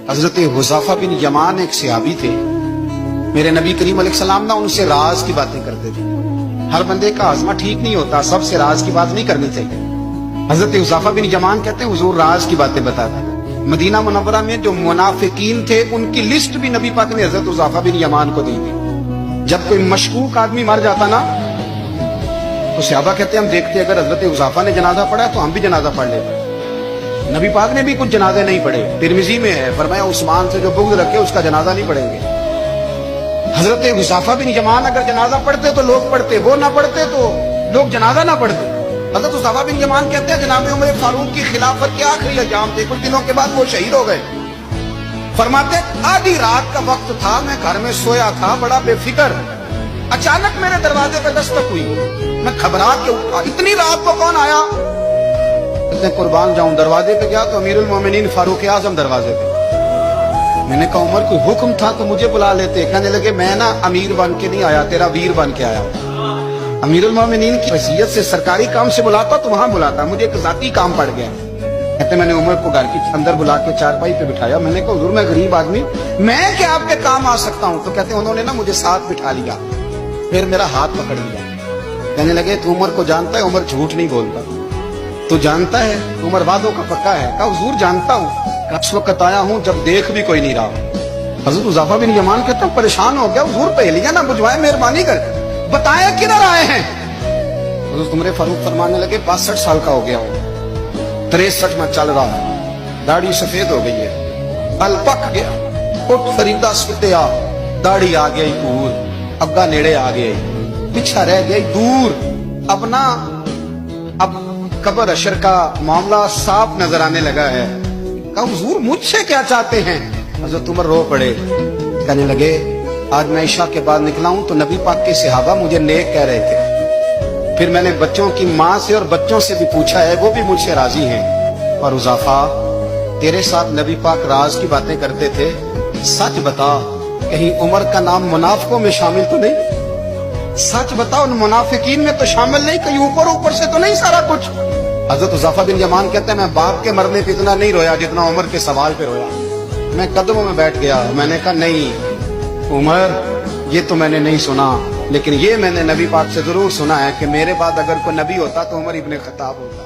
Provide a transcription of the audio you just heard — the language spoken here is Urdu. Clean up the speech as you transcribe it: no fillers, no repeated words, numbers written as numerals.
حضرت حذیفہ بن یمان ایک صحابی تھے، میرے نبی کریم علیہ السلام نہ ان سے راز کی باتیں کرتے تھے۔ ہر بندے کا ہاضمہ ٹھیک نہیں ہوتا، سب سے راز کی بات نہیں کرنی چاہیے۔ حضرت حذیفہ بن یمان کہتے ہیں حضور راز کی باتیں بتاتے۔ مدینہ منورہ میں جو منافقین تھے ان کی لسٹ بھی نبی پاک نے حضرت حذیفہ بن یمان کو دی تھی۔ جب کوئی مشکوک آدمی مر جاتا نا تو صحابہ کہتے ہیں ہم دیکھتے اگر حضرت حذیفہ نے جنازہ پڑھا تو ہم بھی جنازہ پڑھ لیتے۔ نبی پاک نے بھی کچھ جنازے نہیں پڑھے، ترمذی میں ہے، فرمایا عثمان سے جو بغض رکھے اس کا جنازہ نہیں پڑھیں گے۔ حضرت حذیفہ بن یمان اگر جنازہ پڑھتے تو لوگ پڑھتے، وہ نہ پڑھتے تو لوگ جنازہ نہ پڑھتے۔ حضرت حذیفہ بن یمان کہتے ہیں جناب عمر فاروق کی خلافت کے آخری ایام تھے، کچھ دنوں کے بعد وہ شہید ہو گئے۔ فرماتے آدھی رات کا وقت تھا، میں گھر میں سویا تھا بڑا بے فکر، اچانک میرے دروازے پہ دستک ہوئی، میں گھبرا کے اٹھا، اتنی رات کو کون آیا؟ قربان جاؤں دروازے پہ گیا تو امیر المومنین فاروق اعظم دروازے پہ۔ میں نے کہا عمر کوئی حکم تھا تو مجھے بلا لیتے۔ کہنے لگے میں نا امیر بن کے نہیں آیا، تیرا ویر بن کے آیا ہوں۔ امیر المومنین کی حیثیت سے سرکاری کام سے بلاتا تو وہاں بلاتا، مجھے ایک ذاتی کام پڑ گیا۔ کہتے میں نے عمر کو گھر کی اندر بلا کے چارپائی پہ بٹھایا، میں نے کہا حضور میں غریب آدمی، میں کیا آپ کے کام آ سکتا ہوں؟ تو کہتے انہوں نے نا مجھے ساتھ بٹھا لیا، پھر میرا ہاتھ پکڑ لیا، کہنے لگے تو عمر کو جانتا ہے؟ عمر جھوٹ نہیں بولتا، تو جانتا ہے عمر وعدوں کا پکا ہے؟ کہا حضور جانتا ہوں، اس وقت آیا ہوں جب دیکھ بھی کوئی نہیں رہا۔ حضرت حذیفہ بن یمان کہتا ہوں پریشان ہو گیا، حضور پہلیاں نہ بجھوائے، مہربانی کر بتایا کدھر آئے ہیں؟ حضرت عمر فاروق فرمانے لگے 62 سال کا ہو گیا ہوں، 63 میں چل رہا ہے، داڑھی سفید ہو گئی ہے، بل پک گیا، اٹھ فریدہ سٹیا، داڑھی آ گئی دور، اگا نیڑے آ گئی، پیچھا رہ گئی دور، اب نہ اب قبر اشر کا معاملہ صاف نظر آنے لگا ہے۔ کہا حضور مجھ سے کیا چاہتے ہیں؟ حضرت عمر رو پڑے، کہنے لگے آج میں عشاء کے بعد نکلا ہوں تو نبی پاک کے صحابہ مجھے نیک کہہ رہے تھے، پھر میں نے بچوں کی ماں سے اور بچوں سے بھی پوچھا ہے، وہ بھی مجھ سے راضی ہیں۔ اور حذیفہ تیرے ساتھ نبی پاک راز کی باتیں کرتے تھے، سچ بتا کہیں عمر کا نام منافقوں میں شامل تو نہیں؟ سچ بتا ان منافقین میں تو شامل نہیں، کہیں اوپر سے تو نہیں سارا کچھ؟ حضرت حذیفہ بن یمان کہتے ہیں میں باپ کے مرنے پہ اتنا نہیں رویا جتنا عمر کے سوال پہ رویا۔ میں قدموں میں بیٹھ گیا، میں نے کہا نہیں عمر یہ تو میں نے نہیں سنا، لیکن یہ میں نے نبی پاک سے ضرور سنا ہے کہ میرے بعد اگر کوئی نبی ہوتا تو عمر ابن خطاب ہوتا۔